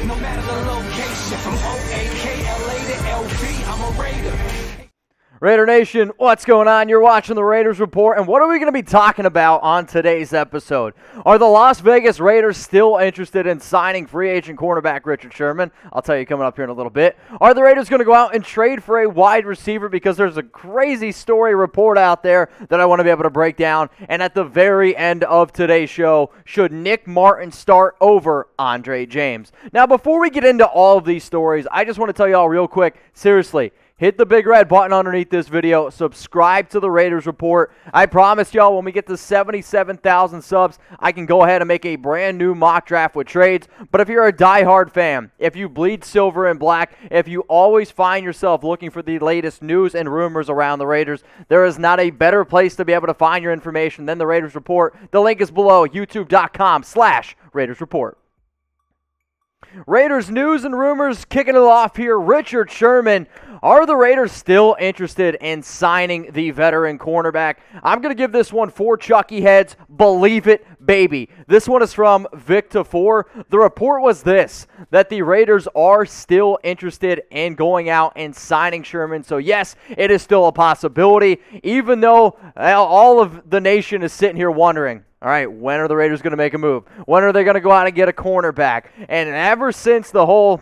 no matter the location. From O-A-K-L-A to L-V, I'm a Raider. Raider Nation, what's going on? You're watching the Raiders Report, and what are we going to be talking about on today's episode? Are the Las Vegas Raiders still interested in signing free agent cornerback Richard Sherman? I'll tell you coming up here in a little bit. Are the Raiders going to go out and trade for a wide receiver? Because there's a crazy story report out there that I want to be able to break down. And at the very end of today's show, should Nick Martin start over Andre James? Now, before we get into all of these stories, I just want to tell you all real quick, seriously, hit the big red button underneath this video. Subscribe to the Raiders Report. I promise y'all when we get to 77,000 subs, I can go ahead and make a brand new mock draft with trades. But if you're a diehard fan, if you bleed silver and black, if you always find yourself looking for the latest news and rumors around the Raiders, there is not a better place to be able to find your information than the Raiders Report. The link is below, youtube.com/Raiders Report. Raiders news and rumors kicking it off here. Richard Sherman. Are the Raiders still interested in signing the veteran cornerback? I'm going to give this one 4 Chucky heads. Believe it, baby. This one is from Vic Tafur. The report was this, that the Raiders are still interested in going out and signing Sherman. So, yes, it is still a possibility, even though all of the nation is sitting here wondering, all right, when are the Raiders going to make a move? When are they going to go out and get a cornerback? And ever since the whole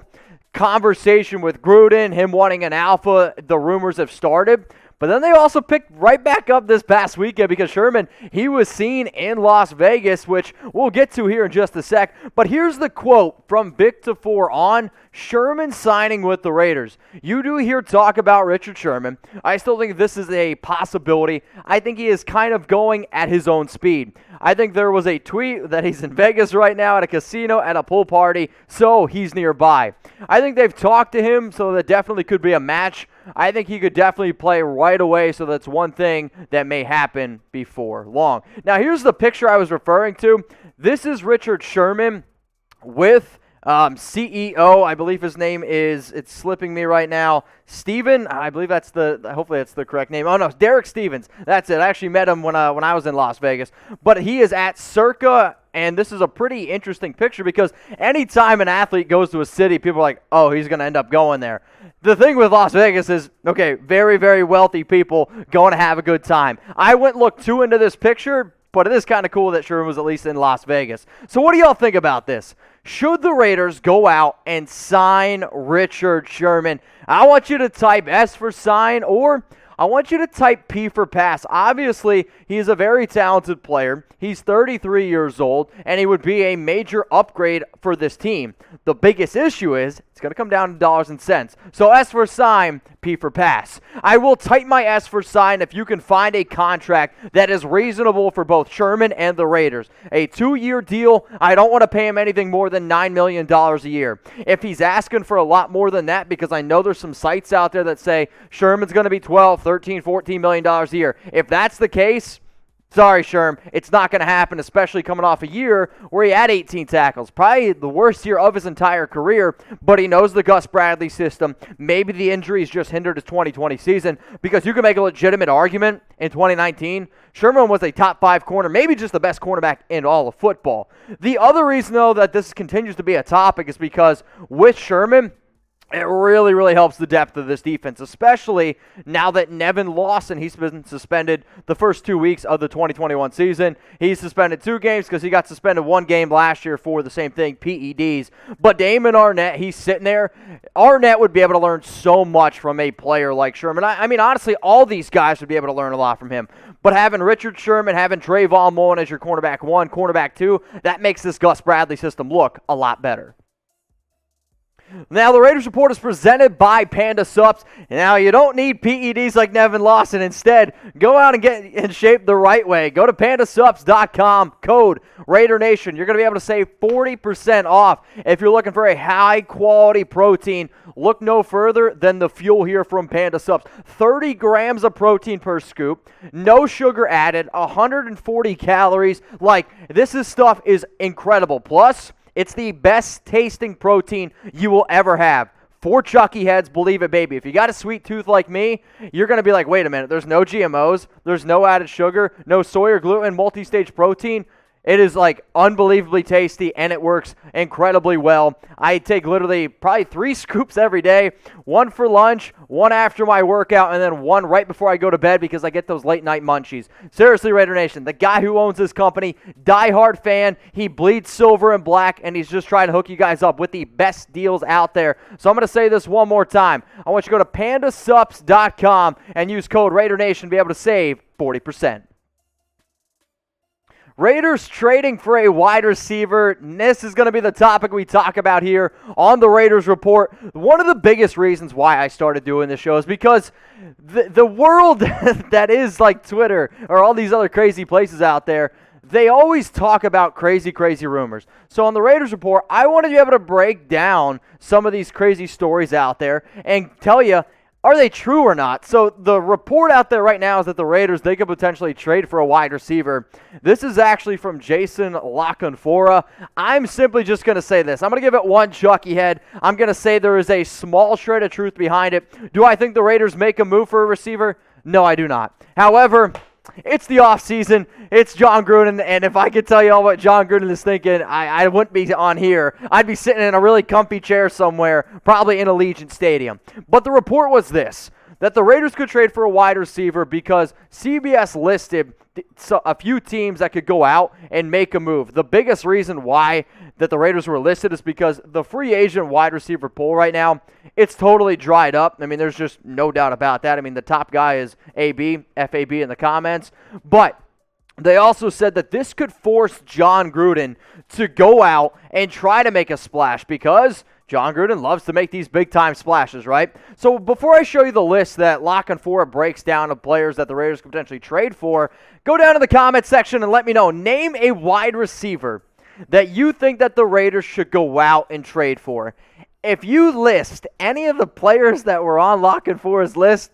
conversation with Gruden, him wanting an alpha, the rumors have started. But then they also picked right back up this past weekend because Sherman, he was seen in Las Vegas, which we'll get to here in just a sec. But here's the quote from Vic Tafur on Sherman signing with the Raiders. You do hear talk about Richard Sherman. I still think this is a possibility. I think he is kind of going at his own speed. I think there was a tweet that he's in Vegas right now at a casino at a pool party, so he's nearby. I think they've talked to him, so that definitely could be a match. I think he could definitely play right away, so that's one thing that may happen before long. Now, here's the picture I was referring to. This is Richard Sherman with CEO, I believe his name is, it's slipping me right now, Steven, I believe hopefully that's the correct name. Oh no, Derek Stevens, that's it. I actually met him when I was in Las Vegas. But he is at Circa, and this is a pretty interesting picture because anytime an athlete goes to a city, people are like, oh, he's going to end up going there. The thing with Las Vegas is, okay, very, very wealthy people going to have a good time. I wouldn't look too into this picture, but it is kind of cool that Sherman was at least in Las Vegas. So what do y'all think about this? Should the Raiders go out and sign Richard Sherman? I want you to type S for sign, or I want you to type P for pass. Obviously, he's a very talented player. He's 33 years old, and he would be a major upgrade for this team. The biggest issue is it's going to come down to dollars and cents. So S for sign, P for pass. I will type my S for sign if you can find a contract that is reasonable for both Sherman and the Raiders. A 2-year deal, I don't want to pay him anything more than $9 million a year. If he's asking for a lot more than that, because I know there's some sites out there that say Sherman's going to be $12, $13, $14 million a year. If that's the case, sorry, Sherm, it's not going to happen, especially coming off a year where he had 18 tackles. Probably the worst year of his entire career, but he knows the Gus Bradley system. Maybe the injuries just hindered his 2020 season because you can make a legitimate argument in 2019. Sherman was a top 5 corner, maybe just the best cornerback in all of football. The other reason, though, that this continues to be a topic is because with Sherman, it really, really helps the depth of this defense, especially now that Nevin Lawson, he's been suspended the first 2 weeks of the 2021 season. He's suspended 2 games because he got suspended 1 game last year for the same thing, PEDs. But Damon Arnett, he's sitting there. Arnett would be able to learn so much from a player like Sherman. I mean, honestly, all these guys would be able to learn a lot from him. But having Richard Sherman, having Trayvon Mullen as your cornerback 1, cornerback 2, that makes this Gus Bradley system look a lot better. Now, the Raiders Report is presented by Panda Subs. Now, you don't need PEDs like Nevin Lawson. Instead, go out and get in shape the right way. Go to pandasubs.com, code Raider Nation. You're going to be able to save 40% off. If you're looking for a high-quality protein, look no further than the fuel here from Panda Subs. 30 grams of protein per scoop, no sugar added, 140 calories. Like, stuff is incredible. Plus, it's the best tasting protein you will ever have. 4 Chucky heads, believe it, baby. If you got a sweet tooth like me, you're going to be like, wait a minute, there's no GMOs, there's no added sugar, no soy or gluten, multi-stage protein. It is like unbelievably tasty, and it works incredibly well. I take literally probably 3 scoops every day, 1 for lunch, 1 after my workout, and then 1 right before I go to bed because I get those late night munchies. Seriously, Raider Nation, the guy who owns this company, diehard fan, he bleeds silver and black, and he's just trying to hook you guys up with the best deals out there. So I'm going to say this one more time. I want you to go to pandasubs.com and use code Raider Nation to be able to save 40%. Raiders trading for a wide receiver. This is going to be the topic we talk about here on the Raiders Report. One of the biggest reasons why I started doing this show is because the world that is like Twitter or all these other crazy places out there, they always talk about crazy rumors. So on the Raiders Report, I wanted to be able to break down some of these crazy stories out there and tell you, are they true or not? So the report out there right now is that the Raiders, they could potentially trade for a wide receiver. This is actually from Jason La Canfora. I'm simply just going to say this. I'm going to give it one Chucky head. I'm going to say there is a small shred of truth behind it. Do I think the Raiders make a move for a receiver? No, I do not. However, it's the offseason. It's John Gruden, and if I could tell you all what John Gruden is thinking, I wouldn't be on here. I'd be sitting in a really comfy chair somewhere, probably in Allegiant Stadium. But the report was this, that the Raiders could trade for a wide receiver because CBS listed a few teams that could go out and make a move. The biggest reason why that the Raiders were listed is because the free agent wide receiver pool right now, it's totally dried up. I mean, there's just no doubt about that. I mean, the top guy is AB, FAB in the comments. But they also said that this could force John Gruden to go out and try to make a splash because John Gruden loves to make these big-time splashes, right? So before I show you the list that La Canfora breaks down of players that the Raiders could potentially trade for, go down to the comment section and let me know. Name a wide receiver that you think that the Raiders should go out and trade for. If you list any of the players that were on La Canfora's list,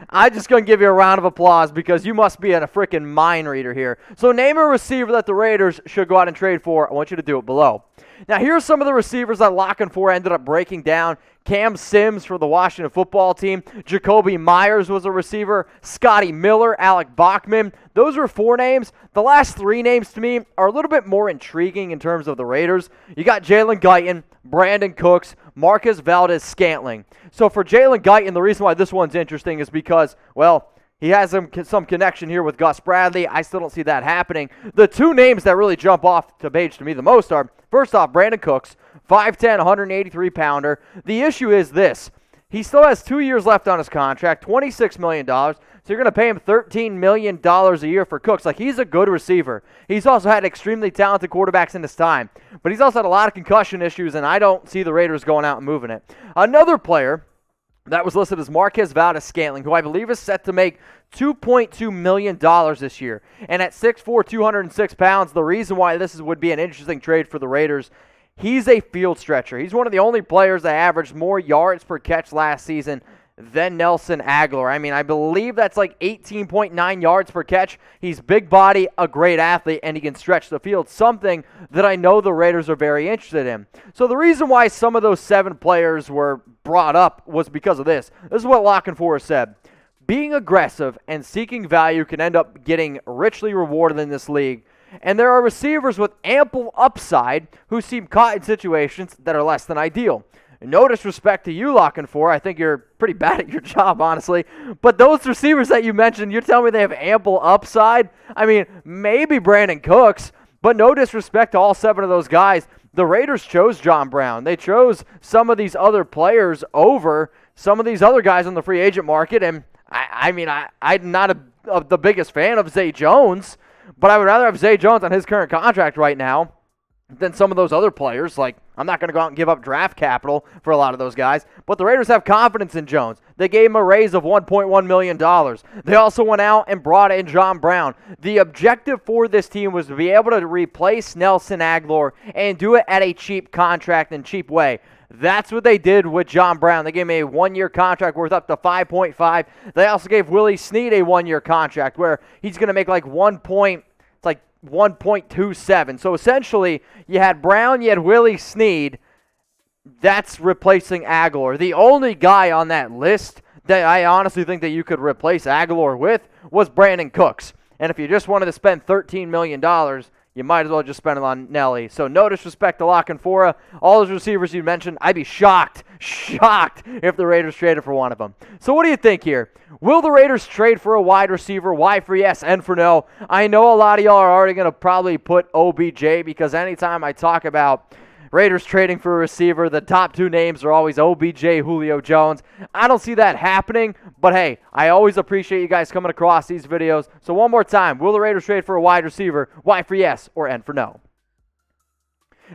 I'm just going to give you a round of applause because you must be a freaking mind reader here. So name a receiver that the Raiders should go out and trade for. I want you to do it below. Now, here's some of the receivers that La Canfora ended up breaking down. Cam Sims for the Washington football team. Jacoby Myers was a receiver. Scotty Miller, Alec Bachman. Those were 4 names. The last 3 names to me are a little bit more intriguing in terms of the Raiders. You got Jalen Guyton, Brandon Cooks, Marcus Valdez-Scantling. So for Jalen Guyton, the reason why this one's interesting is because, well, he has some connection here with Gus Bradley. I still don't see that happening. The 2 names that really jump off the page to me the most are, first off, Brandon Cooks, 5'10", 183-pounder. The issue is this. He still has 2 years left on his contract, $26 million. So you're going to pay him $13 million a year for Cooks. Like, he's a good receiver. He's also had extremely talented quarterbacks in his time. But he's also had a lot of concussion issues, and I don't see the Raiders going out and moving it. Another player that was listed as Marquez Valdez-Scantling, who I believe is set to make $2.2 million this year. And at 6'4", 206 pounds, the reason why this would be an interesting trade for the Raiders, he's a field stretcher. He's one of the only players that averaged more yards per catch last season than Nelson Aguilar. I mean, I believe that's like 18.9 yards per catch. He's big body, a great athlete, and he can stretch the field, something that I know the Raiders are very interested in. So the reason why some of those 7 players were brought up was because of this. This is what La Canfora said. Being aggressive and seeking value can end up getting richly rewarded in this league. And there are receivers with ample upside who seem caught in situations that are less than ideal. No disrespect to you, La Canfora. I think you're pretty bad at your job, honestly. But those receivers that you mentioned, you're telling me they have ample upside? I mean, maybe Brandon Cooks, but no disrespect to all 7 of those guys. The Raiders chose John Brown. They chose some of these other players over some of these other guys on the free agent market. And, I'm not the biggest fan of Zay Jones, but I would rather have Zay Jones on his current contract right now than some of those other players. Like, I'm not going to go out and give up draft capital for a lot of those guys, but the Raiders have confidence in Jones. They gave him a raise of $1.1 million. They also went out and brought in John Brown. The objective for this team was to be able to replace Nelson Aguilar and do it at a cheap contract and cheap way. That's what they did with John Brown. They gave him a 1-year contract worth up to $5.5. They also gave Willie Snead a 1-year contract where he's going to make like 1.27. So essentially, you had Brown, you had Willie Snead. That's replacing Aguilar. The only guy on that list that I honestly think that you could replace Aguilar with was Brandon Cooks. And if you just wanted to spend $13 million, you might as well just spend it on Nelly. So no disrespect to La Canfora. All those receivers you mentioned, I'd be shocked if the Raiders traded for one of them. So what do you think here? Will the Raiders trade for a wide receiver? Y for yes, N for no. I know a lot of y'all are already going to probably put OBJ because anytime I talk about Raiders trading for a receiver, the top two names are always OBJ, Julio Jones. I don't see that happening, but hey, I always appreciate you guys coming across these videos. So one more time, will the Raiders trade for a wide receiver? Y for yes or N for no?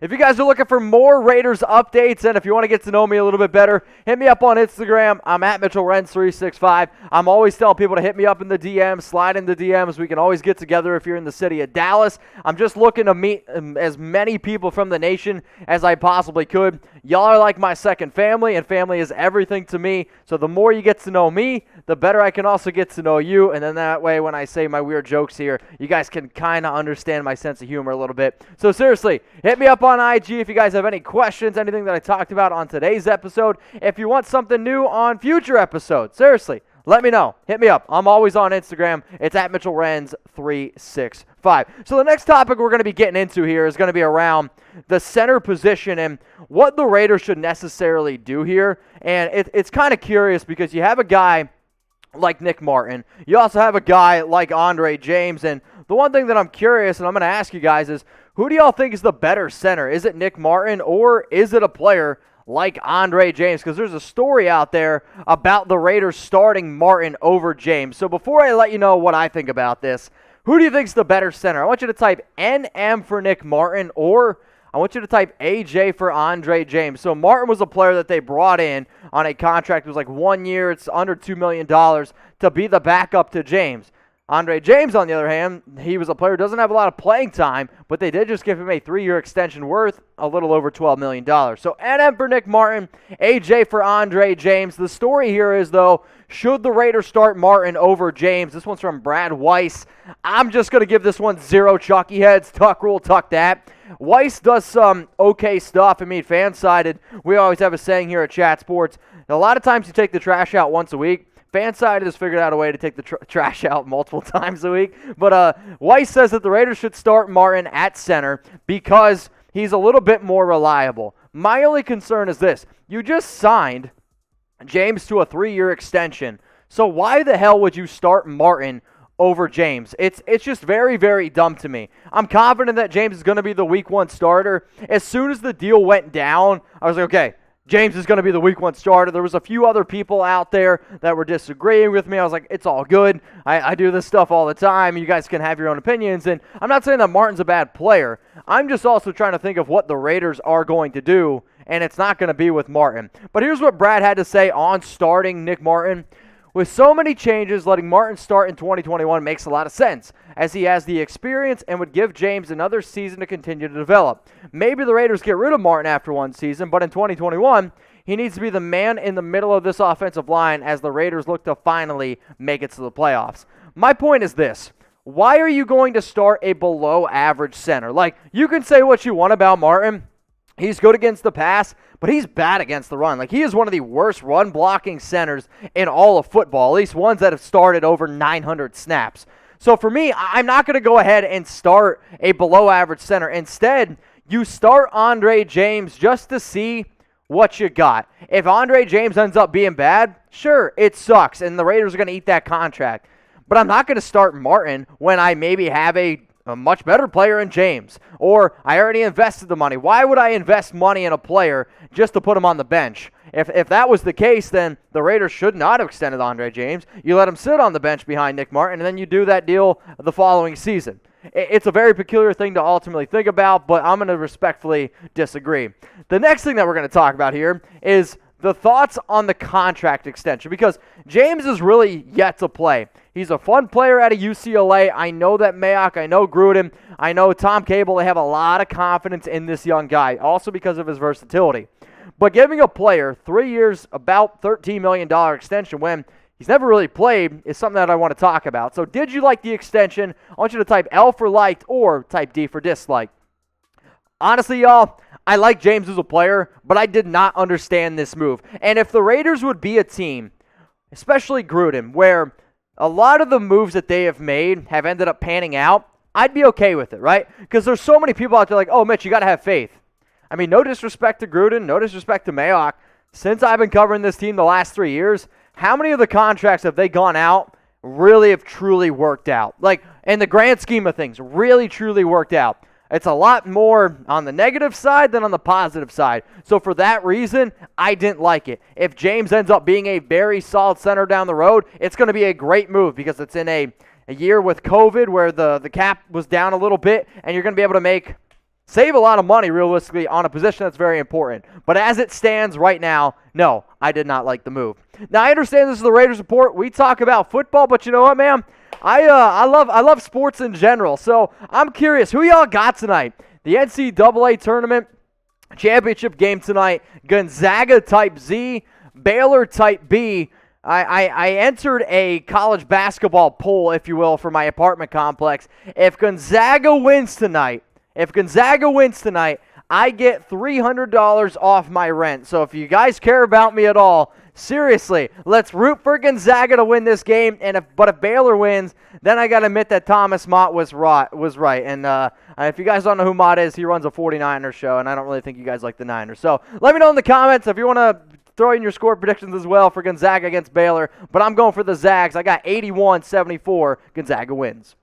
If you guys are looking for more Raiders updates and if you want to get to know me a little bit better, hit me up on Instagram. I'm at Mitchell Renz 365. I'm always telling people to hit me up in the DMs, slide in the DMs. We can always get together if you're in the city of Dallas. I'm just looking to meet as many people from the nation as I possibly could. Y'all are like my second family, and family is everything to me. So the more you get to know me, the better I can also get to know you. And then that way, when I say my weird jokes here, you guys can kind of understand my sense of humor a little bit. So seriously, hit me up on IG if you guys have any questions, anything that I talked about on today's episode. If you want something new on future episodes, seriously, let me know. Hit me up. I'm always on Instagram. It's at Mitchell Renz 365. So the next topic we're going to be getting into here is going to be around the center position and what the Raiders should necessarily do here. And it's kind of curious because you have a guy like Nick Martin. You also have a guy like Andre James. And the one thing that I'm curious, and I'm going to ask you guys, is who do y'all think is the better center? Is it Nick Martin or is it a player like Andre James? Because there's a story out there about the Raiders starting Martin over James. So before I let you know what I think about this, who do you think is the better center? I want you to type NM for Nick Martin, or I want you to type AJ for Andre James. So Martin was a player that they brought in on a contract. It was like 1 year. It's under $2 million to be the backup to James. Andre James, on the other hand, he was a player who doesn't have a lot of playing time, but they did just give him a 3-year extension worth a little over $12 million. So NM for Nick Martin, AJ for Andre James. The story here is, though, should the Raiders start Martin over James? This one's from Brad Weiss. I'm just going to give this one 0 Chucky heads. Tuck rule, tuck that. Weiss does some okay stuff. I mean, fan-sided, we always have a saying here at Chat Sports. A lot of times you take the trash out once a week. Fanside has figured out a way to take the trash out multiple times a week. But Weiss says that the Raiders should start Martin at center because he's a little bit more reliable. My only concern is this. You just signed James to a 3-year extension. So why the hell would you start Martin over James? It's just very, very dumb to me. I'm confident that James is going to be the week 1 starter. As soon as the deal went down, I was like, okay, James is going to be the week 1 starter. There was a few other people out there that were disagreeing with me. I was like, it's all good. I do this stuff all the time. You guys can have your own opinions. And I'm not saying that Martin's a bad player. I'm just also trying to think of what the Raiders are going to do, and it's not going to be with Martin. But here's what Brad had to say on starting Nick Martin. With so many changes, letting Martin start in 2021 makes a lot of sense, as he has the experience and would give James another season to continue to develop. Maybe the Raiders get rid of Martin after 1 season, but in 2021, he needs to be the man in the middle of this offensive line as the Raiders look to finally make it to the playoffs. My point is this. Why are you going to start a below-average center? Like, you can say what you want about Martin. He's good against the pass, but he's bad against the run. Like, he is one of the worst run-blocking centers in all of football, at least ones that have started over 900 snaps. So for me, I'm not going to go ahead and start a below-average center. Instead, you start Andre James just to see what you got. If Andre James ends up being bad, sure, it sucks, and the Raiders are going to eat that contract. But I'm not going to start Martin when I maybe have a much better player in James, or I already invested the money. Why would I invest money in a player just to put him on the bench? If that was the case, then the Raiders should not have extended Andre James. You let him sit on the bench behind Nick Martin, and then you do that deal the following season. It's a very peculiar thing to ultimately think about, but I'm going to respectfully disagree. The next thing that we're going to talk about here is the thoughts on the contract extension, because James is really yet to play. He's a fun player out of UCLA. I know that Mayock, I know Gruden, I know Tom Cable, they have a lot of confidence in this young guy, also because of his versatility. But giving a player 3 years, about $13 million extension when he's never really played is something that I want to talk about. So did you like the extension? I want you to type L for liked or type D for disliked. Honestly, y'all, I like James as a player, but I did not understand this move. And if the Raiders would be a team, especially Gruden, where a lot of the moves that they have made have ended up panning out, I'd be okay with it, right? Because there's so many people out there like, oh, Mitch, you got to have faith. I mean, no disrespect to Gruden, no disrespect to Mayock. Since I've been covering this team the last 3 years, how many of the contracts have they gone out really have truly worked out? Like, in the grand scheme of things, really truly worked out. It's a lot more on the negative side than on the positive side. So for that reason, I didn't like it. If James ends up being a very solid center down the road, it's going to be a great move because it's in a year with COVID where the cap was down a little bit, and you're going to be able to save a lot of money realistically on a position that's very important. But as it stands right now, no, I did not like the move. Now, I understand this is the Raiders Report. We talk about football, but you know what, man? I love sports in general, so I'm curious, who y'all got tonight? The NCAA tournament championship game tonight, Gonzaga type Z, Baylor type B. I entered a college basketball poll, if you will, for my apartment complex. If Gonzaga wins tonight, I get $300 off my rent. So if you guys care about me at all, seriously, let's root for Gonzaga to win this game. But if Baylor wins, then I got to admit that Thomas Mott was right. And if you guys don't know who Mott is, he runs a 49ers show, and I don't really think you guys like the Niners. So let me know in the comments if you want to throw in your score predictions as well for Gonzaga against Baylor. But I'm going for the Zags. I got 81-74. Gonzaga wins.